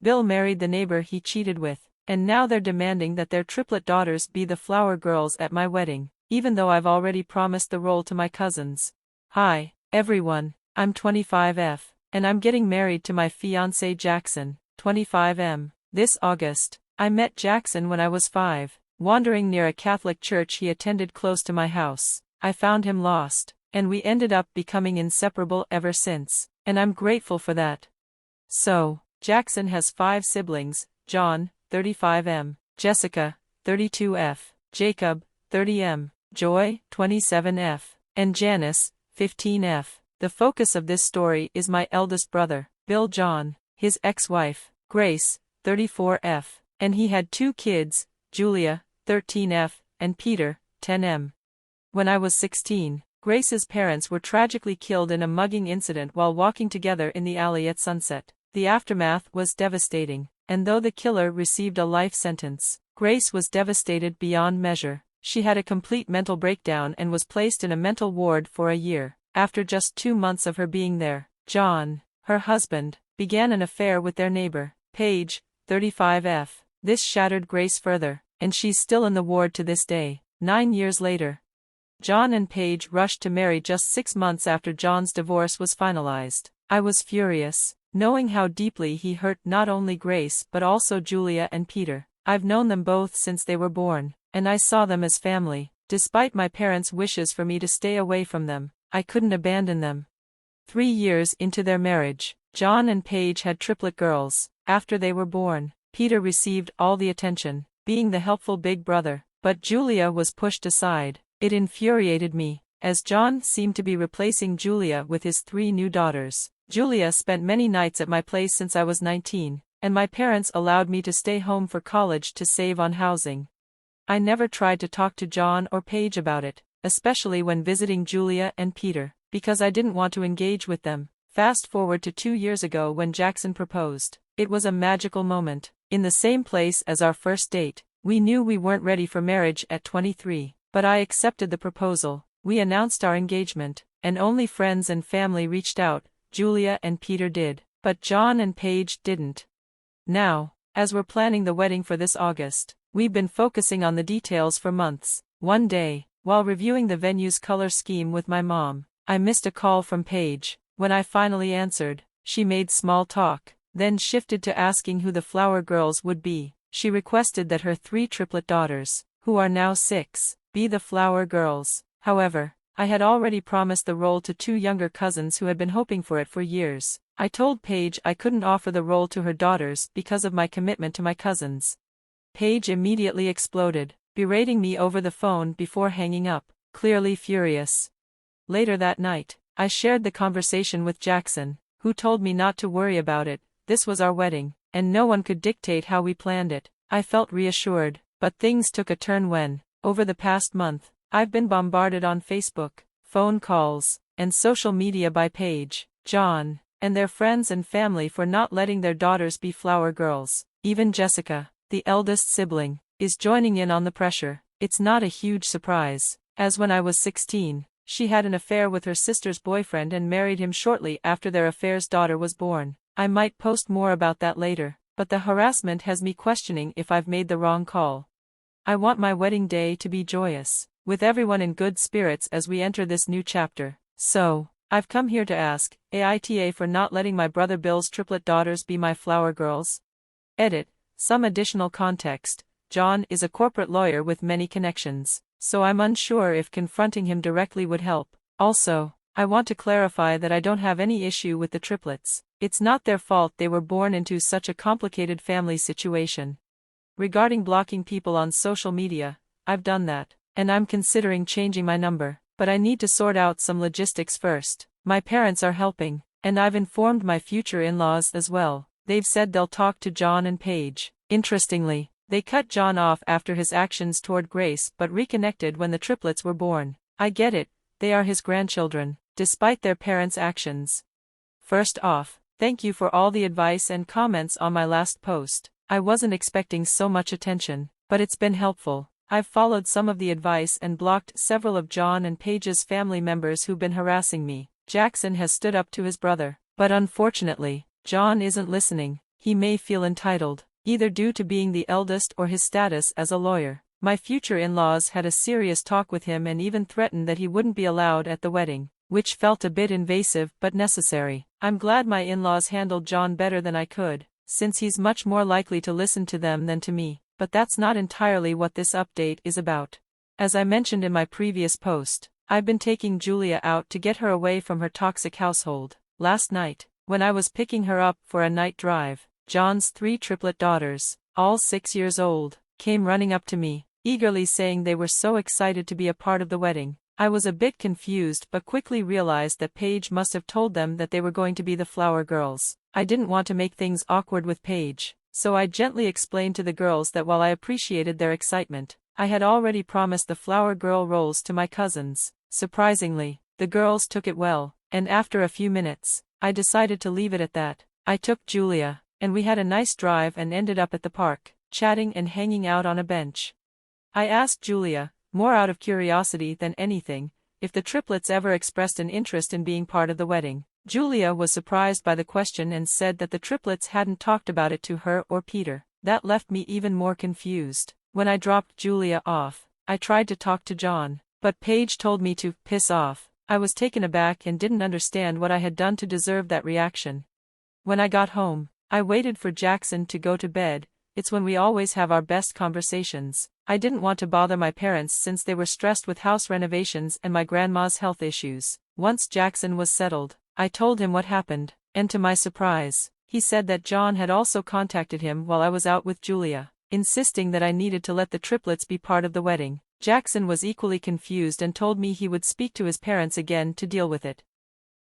Bill married the neighbor he cheated with, and now they're demanding that their triplet daughters be the flower girls at my wedding, even though I've already promised the role to my cousins. Hi, everyone, I'm 25F, and I'm getting married to my fiancé Jackson, 25M, this August. I met Jackson when I was 5, wandering near a Catholic church he attended close to my house. I found him lost, and we ended up becoming inseparable ever since, and I'm grateful for that. So, Jackson has 5 siblings: John, 35M, Jessica, 32F, Jacob, 30M, Joy, 27F, and Janice, 15F. The focus of this story is my eldest brother, Bill John, his ex-wife, Grace, 34F, and he had 2 kids, Julia, 13F, and Peter, 10M. When I was 16, Grace's parents were tragically killed in a mugging incident while walking together in the alley at sunset. The aftermath was devastating, and though the killer received a life sentence, Grace was devastated beyond measure. She had a complete mental breakdown and was placed in a mental ward for a year. After just 2 months of her being there, John, her husband, began an affair with their neighbor, Paige, 35F. This shattered Grace further, and she's still in the ward to this day, 9 years later. John and Paige rushed to marry just 6 months after John's divorce was finalized. I was furious, knowing how deeply he hurt not only Grace but also Julia and Peter. I've known them both since they were born, and I saw them as family. Despite my parents' wishes for me to stay away from them, I couldn't abandon them. 3 years into their marriage, John and Paige had triplet girls. After they were born, Peter received all the attention, being the helpful big brother, but Julia was pushed aside. It infuriated me, as John seemed to be replacing Julia with his 3 new daughters. Julia spent many nights at my place since I was 19, and my parents allowed me to stay home for college to save on housing. I never tried to talk to John or Paige about it, especially when visiting Julia and Peter, because I didn't want to engage with them. Fast forward to 2 years ago when Jackson proposed. It was a magical moment. In the same place as our first date, we knew we weren't ready for marriage at 23, but I accepted the proposal. We announced our engagement, and only friends and family reached out. Julia and Peter did, but John and Paige didn't. Now, as we're planning the wedding for this August, we've been focusing on the details for months. One day, while reviewing the venue's color scheme with my mom, I missed a call from Paige. When I finally answered, she made small talk, then shifted to asking who the flower girls would be. She requested that her 3 triplet daughters, who are now 6, be the flower girls. However, I had already promised the role to 2 younger cousins who had been hoping for it for years. I told Paige I couldn't offer the role to her daughters because of my commitment to my cousins. Paige immediately exploded, berating me over the phone before hanging up, clearly furious. Later that night, I shared the conversation with Jackson, who told me not to worry about it. This was our wedding, and no one could dictate how we planned it. I felt reassured, but things took a turn when, over the past month, I've been bombarded on Facebook, phone calls, and social media by Paige, John, and their friends and family for not letting their daughters be flower girls. Even Jessica, the eldest sibling, is joining in on the pressure. It's not a huge surprise, as when I was 16, she had an affair with her sister's boyfriend and married him shortly after their affair's daughter was born. I might post more about that later, but the harassment has me questioning if I've made the wrong call. I want my wedding day to be joyous, with everyone in good spirits as we enter this new chapter. So, I've come here to ask AITA for not letting my brother Bill's triplet daughters be my flower girls. Edit. Some additional context. John is a corporate lawyer with many connections, so I'm unsure if confronting him directly would help. Also, I want to clarify that I don't have any issue with the triplets. It's not their fault they were born into such a complicated family situation. Regarding blocking people on social media, I've done that, and I'm considering changing my number, but I need to sort out some logistics first. My parents are helping, and I've informed my future in-laws as well. They've said they'll talk to John and Paige. Interestingly, they cut John off after his actions toward Grace but reconnected when the triplets were born. I get it, they are his grandchildren, despite their parents' actions. First off, thank you for all the advice and comments on my last post. I wasn't expecting so much attention, but it's been helpful. I've followed some of the advice and blocked several of John and Paige's family members who've been harassing me. Jackson has stood up to his brother, but unfortunately, John isn't listening. he may feel entitled, either due to being the eldest or his status as a lawyer. My future in-laws had a serious talk with him and even threatened that he wouldn't be allowed at the wedding, which felt a bit invasive but necessary. I'm glad my in-laws handled John better than I could, since he's much more likely to listen to them than to me, but that's not entirely what this update is about. As I mentioned in my previous post, I've been taking Julia out to get her away from her toxic household. Last night, when I was picking her up for a night drive, John's 3 triplet daughters, all 6 years old, came running up to me, eagerly saying they were so excited to be a part of the wedding. I was a bit confused but quickly realized that Paige must have told them that they were going to be the flower girls. I didn't want to make things awkward with Paige, so I gently explained to the girls that while I appreciated their excitement, I had already promised the flower girl roles to my cousins. Surprisingly, the girls took it well, and after a few minutes, I decided to leave it at that. I took Julia, and we had a nice drive and ended up at the park, chatting and hanging out on a bench. I asked Julia, more out of curiosity than anything, if the triplets ever expressed an interest in being part of the wedding. Julia was surprised by the question and said that the triplets hadn't talked about it to her or Peter. That left me even more confused. When I dropped Julia off, I tried to talk to John, but Paige told me to piss off. I was taken aback and didn't understand what I had done to deserve that reaction. When I got home, I waited for Jackson to go to bed. It's when we always have our best conversations. I didn't want to bother my parents since they were stressed with house renovations and my grandma's health issues. Once Jackson was settled, I told him what happened, and to my surprise, he said that John had also contacted him while I was out with Julia, insisting that I needed to let the triplets be part of the wedding. Jackson was equally confused and told me he would speak to his parents again to deal with it.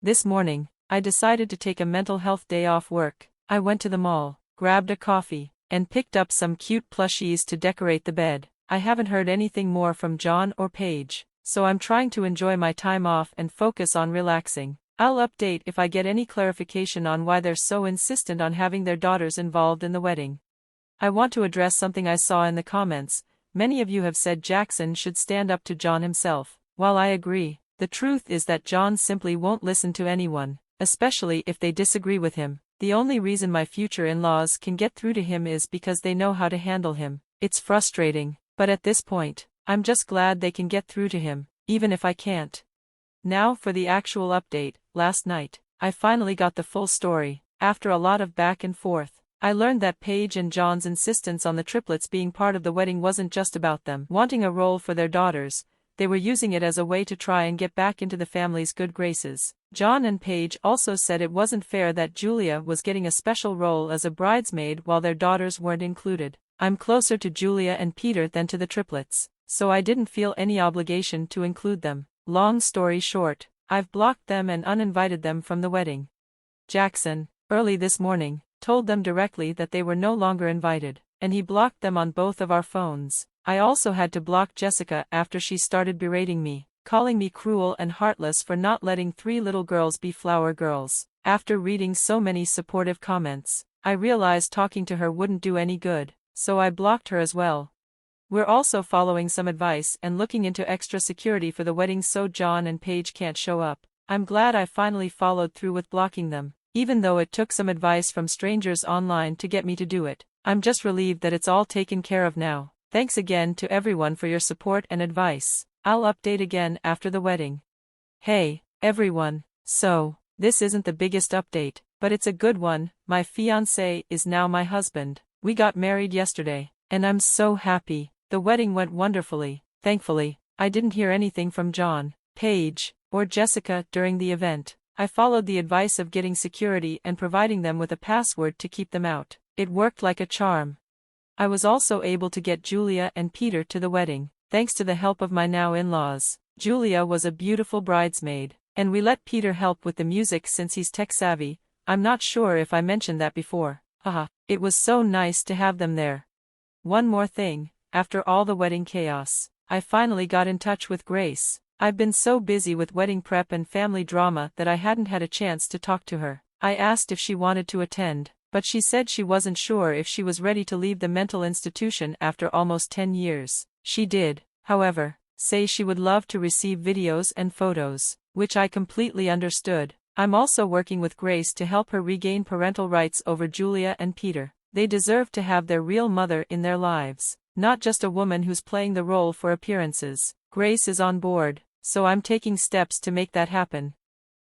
This morning, I decided to take a mental health day off work. I went to the mall, grabbed a coffee, and picked up some cute plushies to decorate the bed. I haven't heard anything more from John or Paige, so I'm trying to enjoy my time off and focus on relaxing. I'll update if I get any clarification on why they're so insistent on having their daughters involved in the wedding. I want to address something I saw in the comments. Many of you have said Jackson should stand up to John himself. While I agree, the truth is that John simply won't listen to anyone, especially if they disagree with him. The only reason my future in-laws can get through to him is because they know how to handle him. It's frustrating, but at this point, I'm just glad they can get through to him, even if I can't. Now for the actual update. Last night, I finally got the full story. After a lot of back and forth, I learned that Paige and John's insistence on the triplets being part of the wedding wasn't just about them wanting a role for their daughters. They were using it as a way to try and get back into the family's good graces. John and Paige also said it wasn't fair that Julia was getting a special role as a bridesmaid while their daughters weren't included. I'm closer to Julia and Peter than to the triplets, so I didn't feel any obligation to include them. Long story short, I've blocked them and uninvited them from the wedding. Jackson, early this morning, told them directly that they were no longer invited, and he blocked them on both of our phones. I also had to block Jessica after she started berating me, calling me cruel and heartless for not letting 3 little girls be flower girls. After reading so many supportive comments, I realized talking to her wouldn't do any good, so I blocked her as well. We're also following some advice and looking into extra security for the wedding so John and Paige can't show up. I'm glad I finally followed through with blocking them, even though it took some advice from strangers online to get me to do it. I'm just relieved that it's all taken care of now. Thanks again to everyone for your support and advice. I'll update again after the wedding. Hey, everyone, so, this isn't the biggest update, but it's a good one. My fiancé is now my husband. We got married yesterday, and I'm so happy. The wedding went wonderfully. Thankfully, I didn't hear anything from John, Paige, or Jessica during the event. I followed the advice of getting security and providing them with a password to keep them out. It worked like a charm. I was also able to get Julia and Peter to the wedding, thanks to the help of my now in-laws. Julia was a beautiful bridesmaid, and we let Peter help with the music since he's tech-savvy. I'm not sure if I mentioned that before. Haha, it was so nice to have them there. One more thing, after all the wedding chaos, I finally got in touch with Grace. I've been so busy with wedding prep and family drama that I hadn't had a chance to talk to her. I asked if she wanted to attend, but she said she wasn't sure if she was ready to leave the mental institution after almost 10 years. She did, however, say she would love to receive videos and photos, which I completely understood. I'm also working with Grace to help her regain parental rights over Julia and Peter. They deserve to have their real mother in their lives, not just a woman who's playing the role for appearances. Grace is on board, so I'm taking steps to make that happen.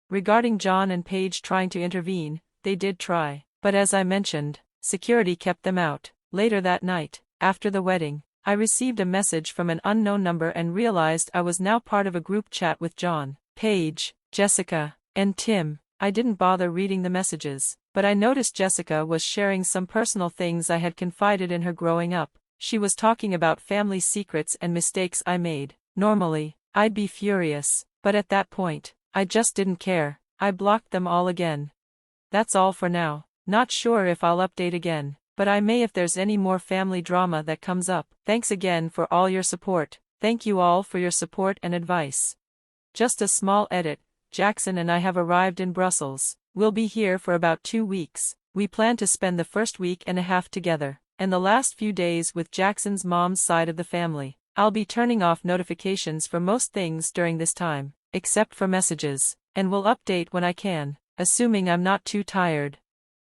Regarding John and Paige trying to intervene, they did try, but as I mentioned, security kept them out. Later that night, after the wedding, I received a message from an unknown number and realized I was now part of a group chat with John, Paige, Jessica, and Tim. I didn't bother reading the messages, but I noticed Jessica was sharing some personal things I had confided in her growing up. She was talking about family secrets and mistakes I made. Normally, I'd be furious, but at that point, I just didn't care. I blocked them all again. That's all for now. Not sure if I'll update again, but I may if there's any more family drama that comes up. Thanks again for all your support. Thank you all for your support and advice. Just a small edit. Jackson and I have arrived in Brussels. We'll be here for about 2 weeks. We plan to spend the first week and a half together, and the last few days with Jackson's mom's side of the family. I'll be turning off notifications for most things during this time, except for messages, and will update when I can, assuming I'm not too tired.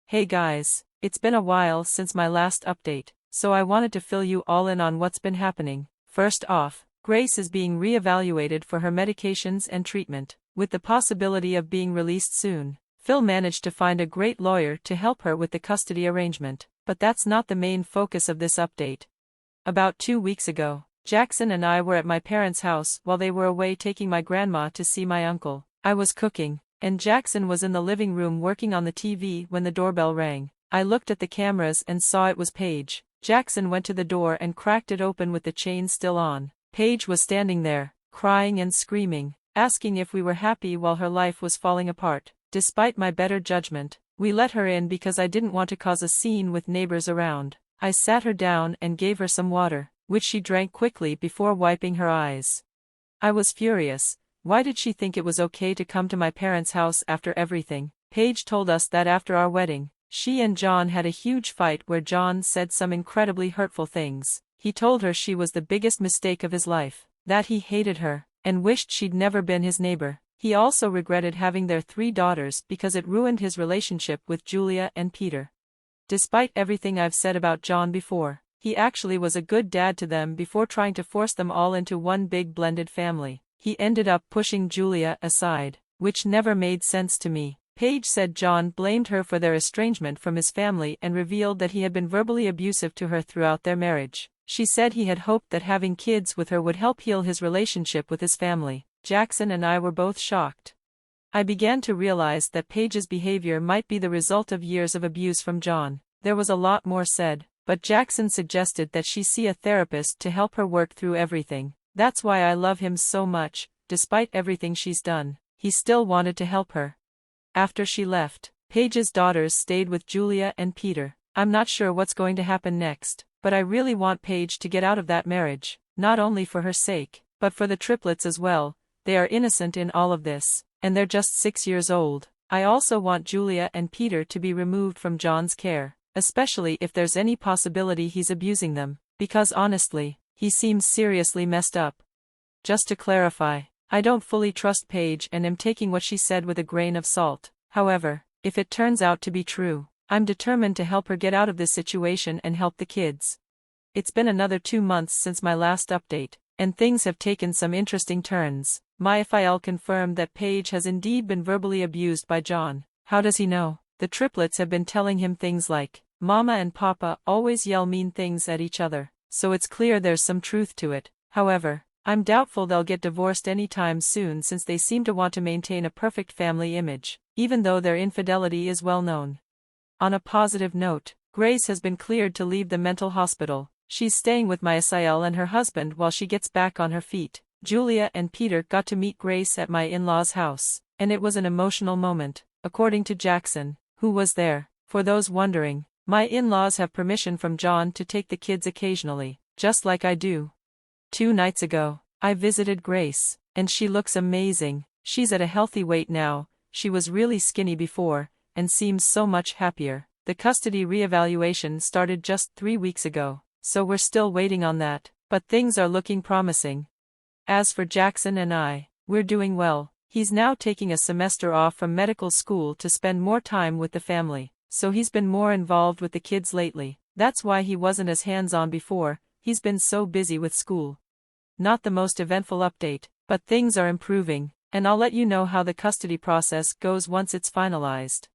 Hey guys, it's been a while since my last update, so I wanted to fill you all in on what's been happening. First off, Grace is being re-evaluated for her medications and treatment, with the possibility of being released soon. Phil managed to find a great lawyer to help her with the custody arrangement, but that's not the main focus of this update. About 2 weeks ago, Jackson and I were at my parents' house while they were away taking my grandma to see my uncle. I was cooking, and Jackson was in the living room working on the TV when the doorbell rang. I looked at the cameras and saw it was Paige. Jackson went to the door and cracked it open with the chain still on. Paige was standing there, crying and screaming, asking if we were happy while her life was falling apart. Despite my better judgment, we let her in because I didn't want to cause a scene with neighbors around. I sat her down and gave her some water, which she drank quickly before wiping her eyes. I was furious. Why did she think it was okay to come to my parents' house after everything? Paige told us that after our wedding, she and John had a huge fight where John said some incredibly hurtful things. He told her she was the biggest mistake of his life, that he hated her, and wished she'd never been his neighbor. He also regretted having their 3 daughters because it ruined his relationship with Julia and Peter. Despite everything I've said about John before, he actually was a good dad to them before trying to force them all into one big blended family. He ended up pushing Julia aside, which never made sense to me. Paige said John blamed her for their estrangement from his family and revealed that he had been verbally abusive to her throughout their marriage. She said he had hoped that having kids with her would help heal his relationship with his family. Jackson and I were both shocked. I began to realize that Paige's behavior might be the result of years of abuse from John. There was a lot more said, but Jackson suggested that she see a therapist to help her work through everything. That's why I love him so much. Despite everything she's done, he still wanted to help her. After she left, Paige's daughters stayed with Julia and Peter. I'm not sure what's going to happen next, but I really want Paige to get out of that marriage, not only for her sake, but for the triplets as well. They are innocent in all of this, and they're just 6 years old. I also want Julia and Peter to be removed from John's care, especially if there's any possibility he's abusing them, because honestly, he seems seriously messed up. Just to clarify, I don't fully trust Paige and am taking what she said with a grain of salt. However, if it turns out to be true, I'm determined to help her get out of this situation and help the kids. It's been another 2 months since my last update, and things have taken some interesting turns. My FIL confirmed that Paige has indeed been verbally abused by John. How does he know? The triplets have been telling him things like, "Mama and Papa always yell mean things at each other," so it's clear there's some truth to it. However, I'm doubtful they'll get divorced anytime soon since they seem to want to maintain a perfect family image, even though their infidelity is well known. On a positive note, Grace has been cleared to leave the mental hospital. She's staying with my SIL and her husband while she gets back on her feet. Julia and Peter got to meet Grace at my in-laws' house, and it was an emotional moment, according to Jackson, who was there. For those wondering, my in-laws have permission from John to take the kids occasionally, just like I do. 2 nights ago, I visited Grace, and she looks amazing. She's at a healthy weight now. She was really skinny before, and seems so much happier. The custody reevaluation started just 3 weeks ago, so we're still waiting on that, but things are looking promising. As for Jackson and I, we're doing well. He's now taking a semester off from medical school to spend more time with the family, so he's been more involved with the kids lately. That's why he wasn't as hands-on before, he's been so busy with school. Not the most eventful update, but things are improving, and I'll let you know how the custody process goes once it's finalized.